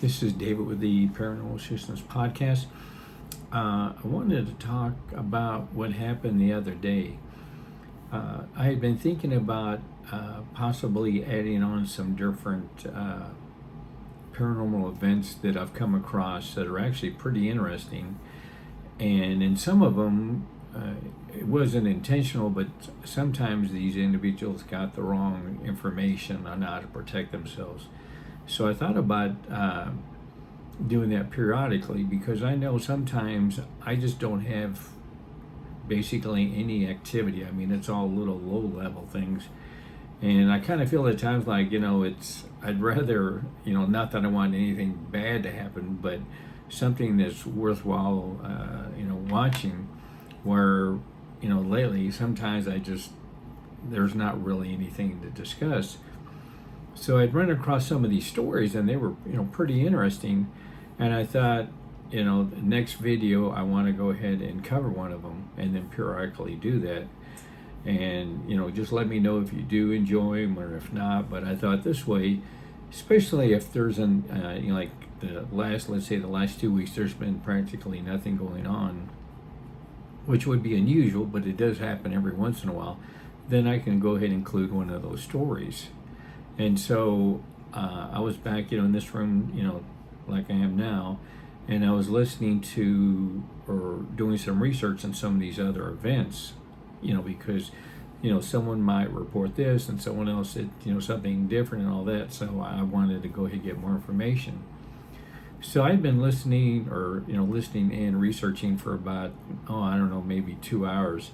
This is David with the Paranormal Systems Podcast. I wanted to talk about what happened the other day. I had been thinking about possibly adding on some different paranormal events that I've come across that are actually pretty interesting. And in some of them, it wasn't intentional, but sometimes these individuals got the wrong information on how to protect themselves. So I thought about doing that periodically because I know sometimes I just don't have basically any activity. I mean, it's all little low level things. And I kind of feel at times like, I'd rather, not that I want anything bad to happen, but something that's worthwhile, watching where, lately sometimes there's not really anything to discuss. So I'd run across some of these stories and they were, pretty interesting. And I thought, the next video I want to go ahead and cover one of them and then periodically do that. And, just let me know if you do enjoy them or if not. But I thought this way, especially if there's like let's say the last 2 weeks, there's been practically nothing going on, which would be unusual, but it does happen every once in a while, then I can go ahead and include one of those stories. And so I was back, in this room, like I am now, and I was listening to or doing some research on some of these other events, because, someone might report this and someone else said, something different and all that. So I wanted to go ahead and get more information. So I'd been listening and researching for about, maybe 2 hours.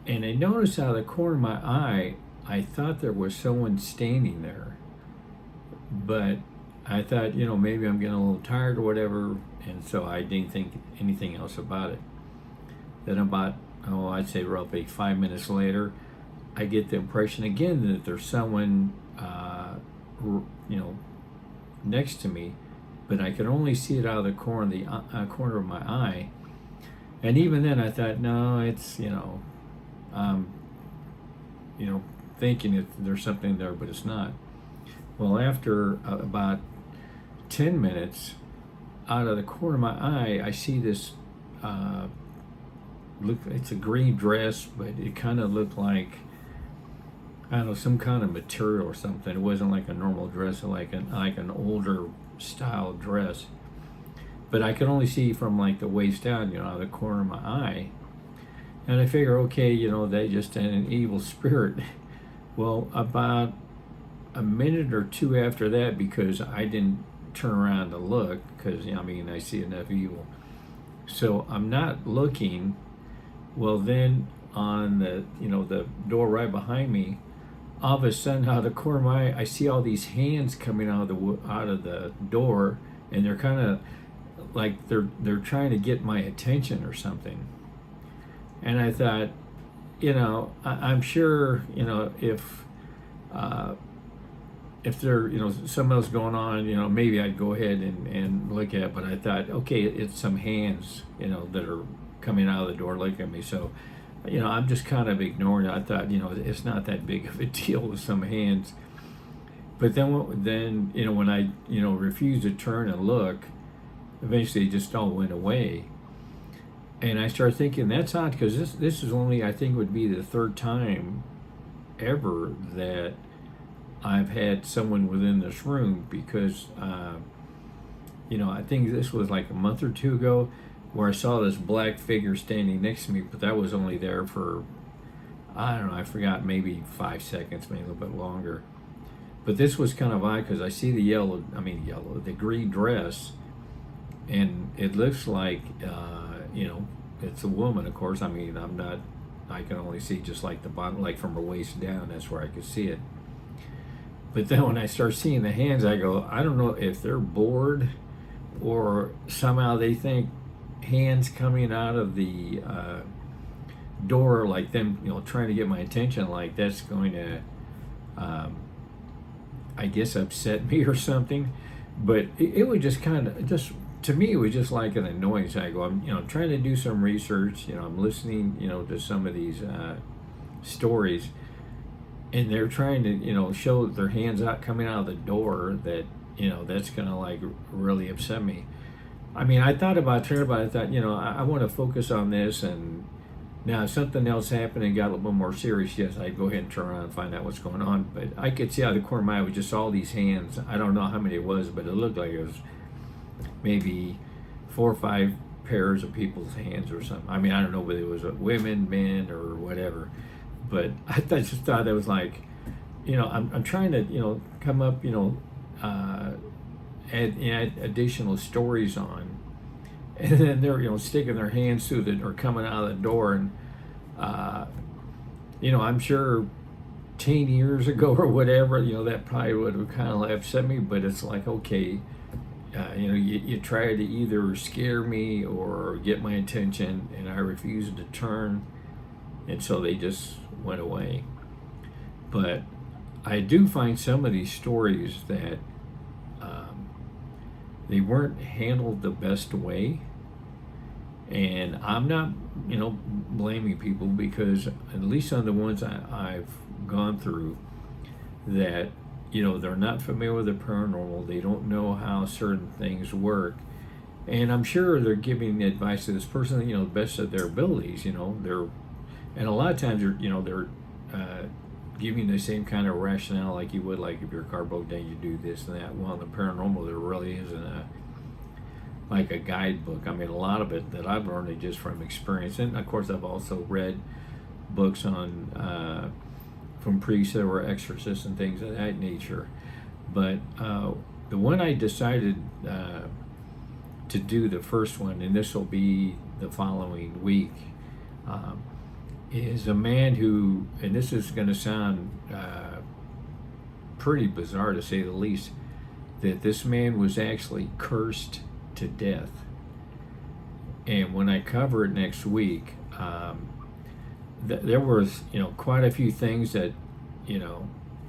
And I noticed out of the corner of my eye, I thought there was someone standing there. But I thought, maybe I'm getting a little tired or whatever. And so I didn't think anything else about it. Then about, I'd say roughly 5 minutes later, I get the impression again that there's someone, next to me, but I could only see it out of the corner of my eye. And even then I thought, no, it's, thinking there's something there, but it's not. Well, after about 10 minutes, out of the corner of my eye, I see this, it's a green dress, but it kind of looked like, some kind of material or something. It wasn't like a normal dress, like an older style dress. But I could only see from like the waist down, out of the corner of my eye. And I figure, okay, they just had an evil spirit. Well, about a minute or two after that, because I didn't turn around to look, because, I see enough evil. So I'm not looking. Well, then on the door right behind me, all of a sudden, out of the corner of my eye, I see all these hands coming out of the door, and they're kind of like they're trying to get my attention or something. And I thought, I'm sure, if there, something else going on, maybe I'd go ahead and look at it. But I thought, okay, it's some hands, that are coming out of the door looking at me. So, I'm just kind of ignoring it. I thought, it's not that big of a deal with some hands. But then when I, refused to turn and look, eventually it just all went away. And I started thinking, that's odd, because this is only, I think, would be the third time ever that I've had someone within this room, because, I think this was like a month or two ago where I saw this black figure standing next to me, but that was only there for, I don't know, I forgot, maybe 5 seconds, maybe a little bit longer. But this was kind of odd because I see the green dress, and it looks like, it's a woman, of course. I can only see just like the bottom, like from her waist down, that's where I could see it. But then when I start seeing the hands, I go, I don't know if they're bored or somehow they think hands coming out of the door, like them, trying to get my attention, like that's going to, I guess, upset me or something. But it would just kind of, to me, it was just like an annoyance. I go, I'm trying to do some research, I'm listening, to some of these stories, and they're trying to, show their hands out coming out of the door that, that's gonna like really upset me. I mean, I thought about turning about it. I thought, I want to focus on this, and now if something else happened and got a little more serious, yes, I'd go ahead and turn around and find out what's going on. But I could see out of the corner of my eye, we just saw these hands. I don't know how many it was, but it looked like it was maybe 4 or 5 pairs of people's hands or something. I mean, I don't know whether it was women, men, or whatever. But just thought that was like, I'm trying to, come up, add additional stories on, and then they're sticking their hands through or coming out of the door, and I'm sure 10 years ago or whatever, that probably would have kind of upset me, but it's like, okay, you try to either scare me or get my attention, and I refused to turn, and so they just went away. But I do find some of these stories that they weren't handled the best way, and I'm not, blaming people, because at least on the ones I've gone through, that they're not familiar with the paranormal, they don't know how certain things work, and I'm sure they're giving advice to this person, the best of their abilities, they're, and a lot of times they're giving the same kind of rationale like you would, like if your car broke down, you do this and that. Well, in the paranormal, there really isn't like a guidebook. I mean, a lot of it that I've learned is just from experience, and of course I've also read books on from priests that were exorcists and things of that nature. But the one I decided to do, the first one, and this will be the following week, is a man who, and this is going to sound pretty bizarre to say the least, that this man was actually cursed to death. And when I cover it next week, there was quite a few things that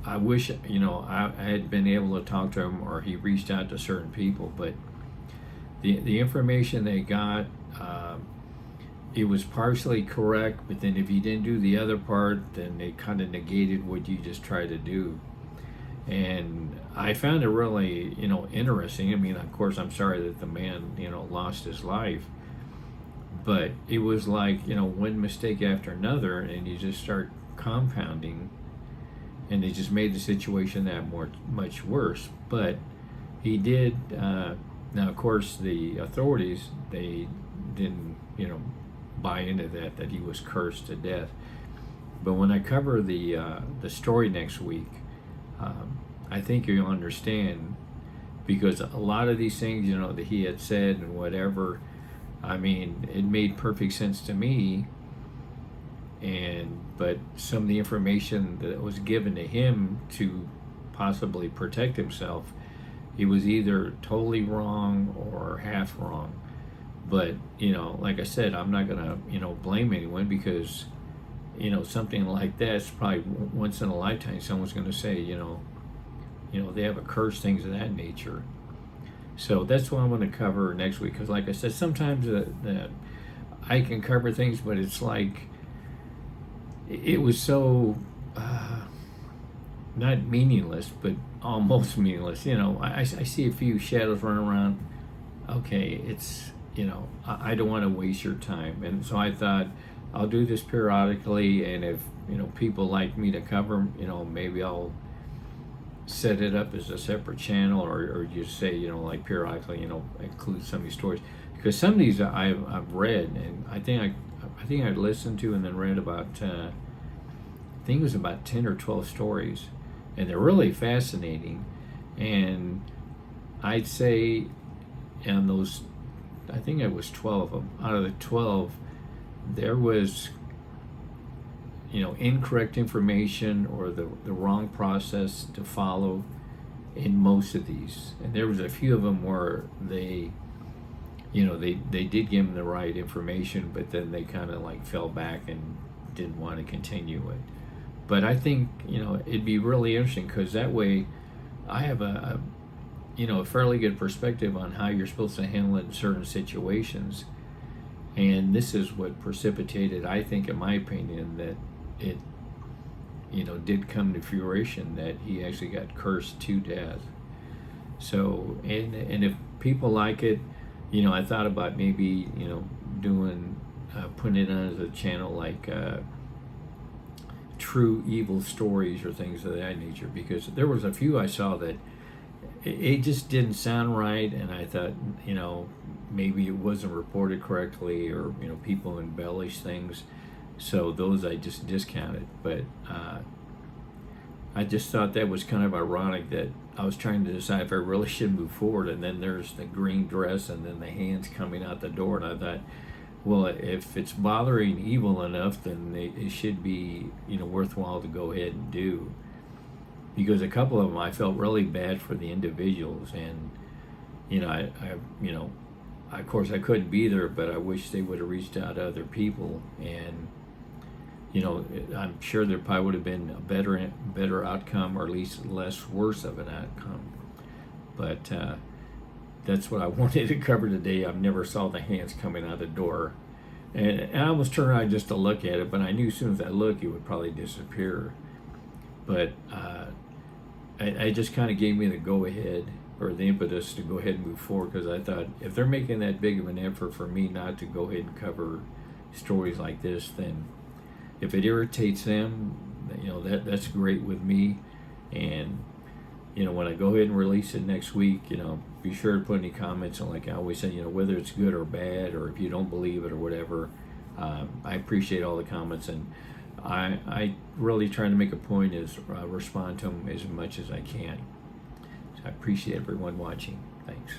I wish I had been able to talk to him, or he reached out to certain people, but the information they got, it was partially correct, but then if you didn't do the other part, then they kind of negated what you just tried to do. And I found it really, interesting. I mean, of course, I'm sorry that the man, lost his life, but it was like, one mistake after another, and you just start compounding, and it just made the situation that much worse. But he did, now, of course, the authorities, they didn't, buy into that he was cursed to death. But when I cover the story next week, I think you'll understand, because a lot of these things, that he had said and whatever, I mean, it made perfect sense to me. But some of the information that was given to him to possibly protect himself, it was either totally wrong or half wrong. But like I said, I'm not gonna blame anyone, because something like that's probably once in a lifetime. Someone's gonna say they have a curse, things of that nature. So that's what I'm going to cover next week, because like I said, sometimes that I can cover things, but it's like it was so not meaningless, but almost meaningless. I see a few shadows running around. Okay, it's I don't want to waste your time, and so I thought I'll do this periodically, and if people like me to cover them, maybe I'll set it up as a separate channel, or just say like periodically include some of these stories, because some of these I've read, and I think I listened to and then read about I think it was about 10 or 12 stories, and they're really fascinating. And I'd say on those, I think it was 12 of them. Out of the 12, there was incorrect information or the wrong process to follow in most of these. And there was a few of them where they did give them the right information, but then they kind of like fell back and didn't want to continue it. But I think it'd be really interesting, because that way I have a fairly good perspective on how you're supposed to handle it in certain situations. And this is what precipitated, I think, in my opinion, that it did come to fruition that he actually got cursed to death. So, and if people like it, I thought about maybe, doing, putting it on as a channel like true evil stories or things of that nature, because there was a few I saw that it just didn't sound right, and I thought, maybe it wasn't reported correctly, or people embellish things, so those I just discounted. But I just thought that was kind of ironic that I was trying to decide if I really should move forward, and then there's the green dress and then the hands coming out the door, and I thought, well, if it's bothering evil enough, then it should be worthwhile to go ahead and do. Because a couple of them I felt really bad for the individuals, and I of course I couldn't be there, but I wish they would have reached out to other people, and I'm sure there probably would have been a better outcome, or at least less worse of an outcome. But that's what I wanted to cover today. I never saw the hands coming out the door, and I almost turned around just to look at it, but I knew as soon as I looked, it would probably disappear. But I just kind of gave me the go-ahead, or the impetus to go ahead and move forward, because I thought if they're making that big of an effort for me not to go ahead and cover stories like this, then if it irritates them, that's great with me. And when I go ahead and release it next week, be sure to put any comments on, like I always say, whether it's good or bad, or if you don't believe it or whatever. I appreciate all the comments, and I really try to make a point is respond to them as much as I can. So I appreciate everyone watching. Thanks.